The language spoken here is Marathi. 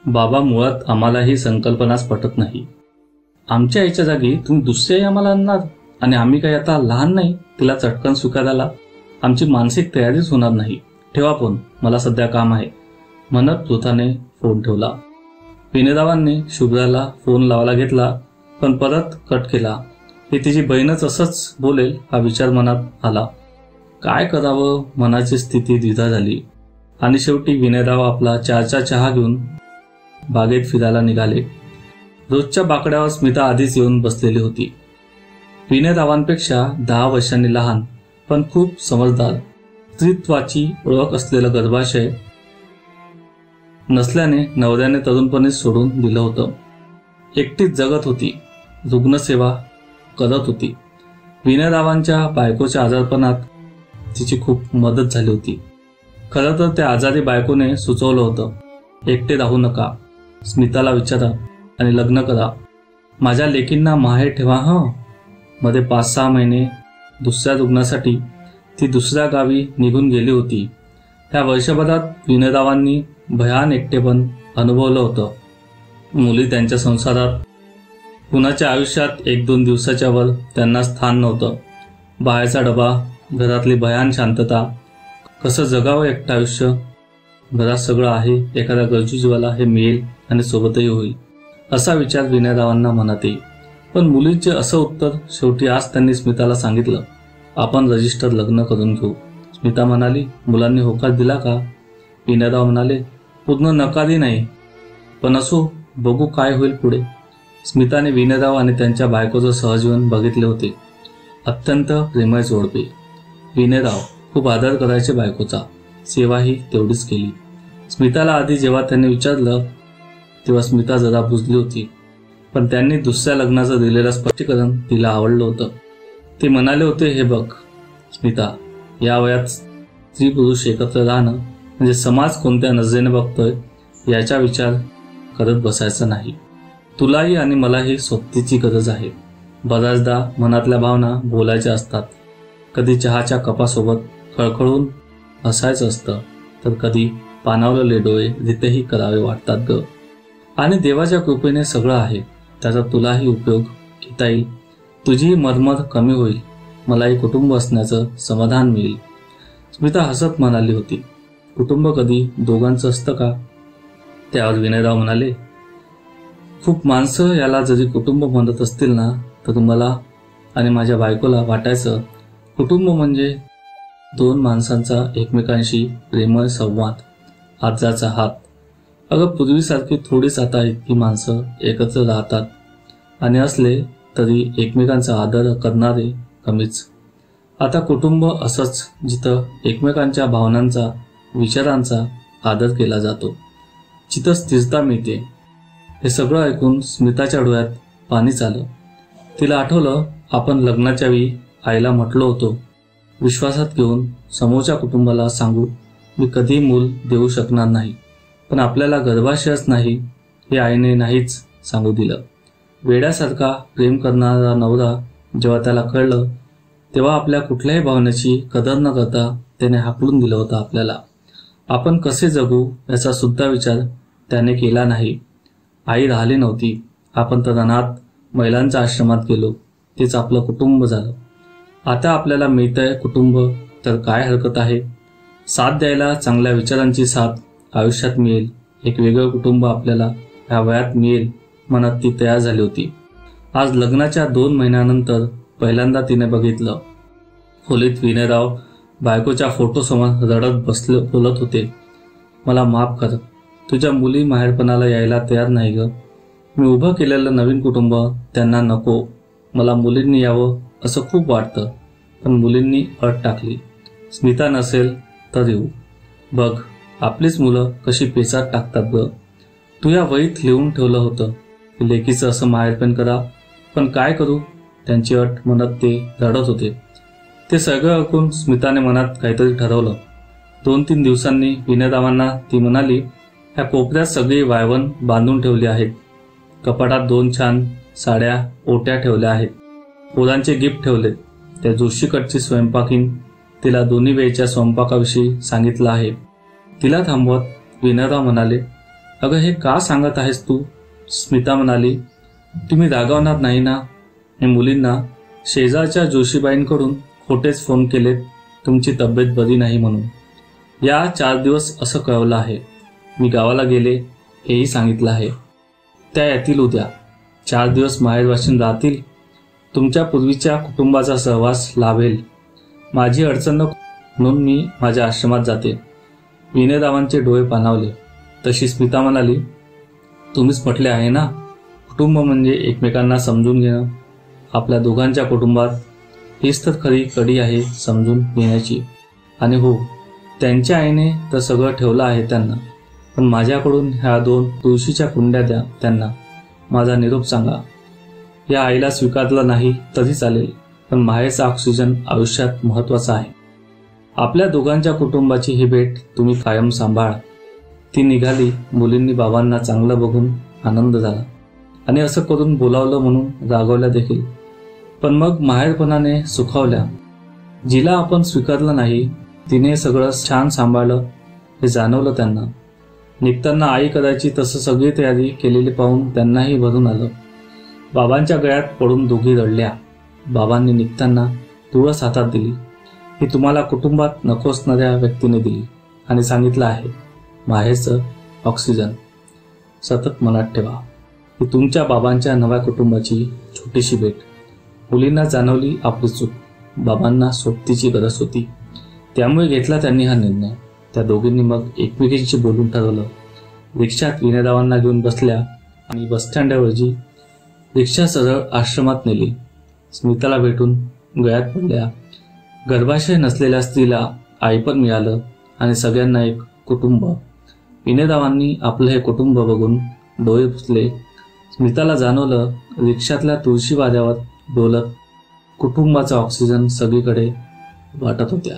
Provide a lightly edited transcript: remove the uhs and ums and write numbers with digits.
बाबा, मुळात आम्हाला ही संकल्पनाच पटत नाही. आमच्या आईच्या जागी तुम्ही दुसरी आई आम्हाला आणणार आणि आम्ही काही आता लहान नाही तिला चटकन स्वीकारायला. आमची मानसिक तयारीच होणार नाही. ठेवा फोन, मला सध्या काम आहे म्हणत पृथाने फोन ठेवला. विनयरावांनी शुभ्राला फोन लावायला घेतला पण परत कट केला. ही तिची बहीणच असंच बोलेल हा विचार मनात आला. काय करावं, मनाची स्थिती द्विधा झाली आणि शेवटी विनयराव आपला चहाचा चहा घेऊन बागेत फिरायला निघाले. रोजच्या बाकड्यावर स्मिता आधीच येऊन बसलेली होती. विनयरावांपेक्षा 10 वर्षांनी लहान पण खूप समजदार, स्त्रीत्वाची ओळख असलेलं गर्भाशय नसल्याने नवऱ्याने तरुणपणे सोडून दिलं होतं. एकटीच जगत होती, रुग्णसेवा करत होती. विनयरावांच्या बायकोच्या आजारपणात तिची खूप मदत झाली होती. खरं तर त्या आजारी बायकोने सुचवलं होतं, एकटे राहू नका, स्मिताला विचारा आणि लग्न करा. माझ्या लेकींना माहेर ठेवा हं. मध्ये 5-6 महिने दुसऱ्या रुग्णासाठी ती दुसऱ्या गावी निघून गेली होती. त्या वर्षभरात विनयरावांनी भयान एकटेपण अनुभवलं होतं. मुली त्यांच्या संसारात, कुणाच्या आयुष्यात 1-2 दिवसाच्या वर त्यांना स्थान नव्हतं. बाहेरचा डबा, घरातली भयान शांतता, कसं जगावं एकटं आयुष्य. घरात सगळं आहे, एखाद्या गरजू जीवाला हे मिळेल आणि सोबतही होईल असा विचार विनयरावांना मनात येईल. पण मुलींचे असं उत्तर. शेवटी आज त्यांनी स्मिताला सांगितलं, आपण रजिस्टर लग्न करून घेऊ. स्मिता म्हणाली, मुलांनी होकार दिला का? विनयराव म्हणाले, पूर्ण नकारही नाही, पण असो, बघू काय होईल पुढे. स्मिताने विनयराव आणि त्यांच्या बायकोचं सहजीवन बघितले होते. अत्यंत प्रेमळ जोडपे. विनयराव खूप आदर करायचे बायकोचा, सेवाही तेवढीच केली. स्मिताला आधी जेव्हा त्यांनी विचारलं तेव्हा स्मिता जरा बुजली होती, पण त्यांनी दुसऱ्या लग्नाचं दिलेलं स्पष्टीकरण तिला आवडलं होतं. ते म्हणाले होते, हे बघ स्मिता, या वयात स्त्री पुरुष एकत्र राहणं म्हणजे समाज कोणत्या नजरेने बघतोय याचा विचार करत बसायचा नाही. तुलाही आणि मलाही सोबतीची गरज आहे. बऱ्याचदा मनातल्या भावना बोलायच्या असतात. कधी चहाच्या कपासोबत खळखळून हसायचं असतं, तर कधी पाणावलेले डोळे रितेही करावे वाटतात ग. आणि देवाच्या कृपेने सगळं आहे, त्याचा तुलाही उपयोग घेता येईल. तुझीही मरमर कमी होईल, मलाही कुटुंब असण्याचं समाधान मिळेल. स्मिता हसत म्हणाली होती, कुटुंब कधी दोघांचं असतं का? त्यावर विनयराव म्हणाले, खूप माणसं याला जरी कुटुंब म्हणत असतील ना, तर मला आणि माझ्या बायकोला वाटायचं कुटुंब म्हणजे 2 माणसांचा एकमेकांशी प्रेमळ संवाद, हाताचा हात. अगं पूर्वीसारखी थोडीच आता इतकी माणसं एकत्र राहतात आणि असले तरी एकमेकांचा आदर करणारे कमीच. आता कुटुंब असंच जिथं एकमेकांच्या भावनांचा, विचारांचा आदर केला जातो, जिथं स्थिरता मिळते. हे सगळं ऐकून स्मिताच्या डोळ्यात पाणीच आलं. तिला आठवलं, आपण लग्नाच्या वेळी आईला म्हटलो होतो, विश्वासात घेऊन समोरच्या कुटुंबाला सांगू मी कधी मूल देऊ शकणार नाही, पण आपल्याला गर्भाशयच नाही हे आईने नाहीच सांगू दिलं. वेड्यासारखा प्रेम करणारा नवरा जेव्हा त्याला कळलं तेव्हा आपल्या कुठल्याही भावनेची कदर न करता त्याने हाकलून दिलं होतं आपल्याला. आपण कसे जगू याचा सुद्धा विचार त्याने केला नाही. आई राहिली नव्हती, आपण तर अनाथ महिलांच्या आश्रमात गेलो, तेच आपलं कुटुंब झालं. आता आपल्याला मिळतंय कुटुंब, तर काय हरकत आहे? साथ द्यायला चांगल्या विचारांची साथ आयुष्यात मिळेल, एक वेगळं कुटुंब आपल्याला ह्या वयात मिळेल म्हणत ती तयार झाली होती. आज लग्नाच्या 2 महिन्यानंतर पहिल्यांदा तिने बघितलं. खोलीत विनयराव बायकोच्या फोटोसमोर रडत बसले बोलत होते, मला माफ कर, तुझ्या मुली माहेरपणाला यायला तयार नाही ग. मी उभं केलेलं नवीन कुटुंब त्यांना नको. मला मुलींनी यावं असं खूप वाटतं, पण मुलींनी अट टाकली. स्मिता नसेल तर येऊ. बघ आपलीच मुलं कशी पेचात टाकतात ग. तू या वहीत लिहून ठेवलं होतं की लेकीचं असं माहेरपण करा, पण काय करू, त्यांची अट म्हणत ते रडत होते. ते सगळं ऐकून स्मिताने मनात काहीतरी ठरवलं. 2-3 दिवसांनी विनयरावांना ती म्हणाली, ह्या कोपऱ्यात सगळी वायवण बांधून ठेवली आहेत. कपाटात 2 छान साड्या ओट्या ठेवल्या आहेत. पोरांचे गिफ्ट ठेवले. त्या जोशीकडची स्वयंपाकीन तिला दोन्ही वेळच्या स्वयंपाकाविषयी सांगितलं आहे. तिला थांबवत विनयराव म्हणाले, अगं हे का सांगत आहेस तू? स्मिता म्हणाली. तुम्ही रागावणार नाही ना? मी मुलींना शेजारच्या जोशीबाईंकडून खोटेच फोन केलेत तुमची तब्येत बरी नाही म्हणून. या 4 दिवस असं कळवलं आहे. मी गावाला गेले हेही सांगितलं आहे. त्या येतील उद्या. 4 दिवस माहेरवाशीन राहतील. तुमच्या पूर्वीच्या कुटुंबाचा सहवास लाभेल. माझी अडचण नको म्हणून मी माझ्या आश्रमात जाते. विनयरावांचे डोळे पाणावले. तशी स्मिता म्हणाली, तुम्हीच म्हटले आहे ना, कुटुंब म्हणजे एकमेकांना समजून घेणं. आपल्या दोघांच्या कुटुंबात हीच तर खरी कडी आहे समजून घेण्याची. आणि हो, त्यांच्या आईने तर सगळं ठेवलं आहे त्यांना. पण माझ्याकडून ह्या 2 तुळशीच्या कुंड्या द्या त्यांना. माझा निरोप सांगा. या आईला स्वीकारलं नाही तरी चालेल, पण माहेरचा ऑक्सिजन आयुष्यात महत्वाचा आहे. आपल्या दोघांच्या कुटुंबाची ही भेट तुम्ही कायम सांभाळा. ती निघाली. मुलींनी बाबांना चांगलं बघून आनंद झाला आणि असं करून बोलावलं म्हणून रागवल्या देखील. पण मग माहेरपणाने सुखावल्या. जिला आपण स्वीकारलं नाही तिने सगळं छान सांभाळलं हे जाणवलं त्यांना. निघताना आई करायची तसं सगळी तयारी केलेली पाहून त्यांनाही भरून आलं. बाबांच्या गळ्यात पडून दोघी रडल्या. बाबांनी निघताना तुळस हातात दिली. ही तुम्हाला कुटुंबात नको असणाऱ्या व्यक्तीने दिली आणि सांगितलं आहे, माहेरचं ऑक्सिजन सतत मनात ठेवा. ही तुमच्या बाबांच्या नव्या कुटुंबाची छोटीशी भेट. मुलींना जाणवली आपली चूक. बाबांना सोबतीची गरज होती, त्यामुळे घेतला त्यांनी हा निर्णय. त्या दोघींनी मग एकमेकींशी बोलून ठरवलं. रिक्षात विनयरावांना घेऊन बसल्या आणि बसस्टँडऐवजी रिक्षा सरळ आश्रमात नेली. स्मिताला भेटून गळ्यात पडल्या. गर्भाशय नसलेल्या स्त्रीला आईपण मिळालं आणि सगळ्यांना एक कुटुंब. विनयरावांनी आपलं हे कुटुंब बघून डोळे पुसले. स्मिताला जाणवलं रिक्षातल्या तुळशी वाऱ्यावर डोलत कुटुंबाचा ऑक्सिजन सगळीकडे वाटत होत्या.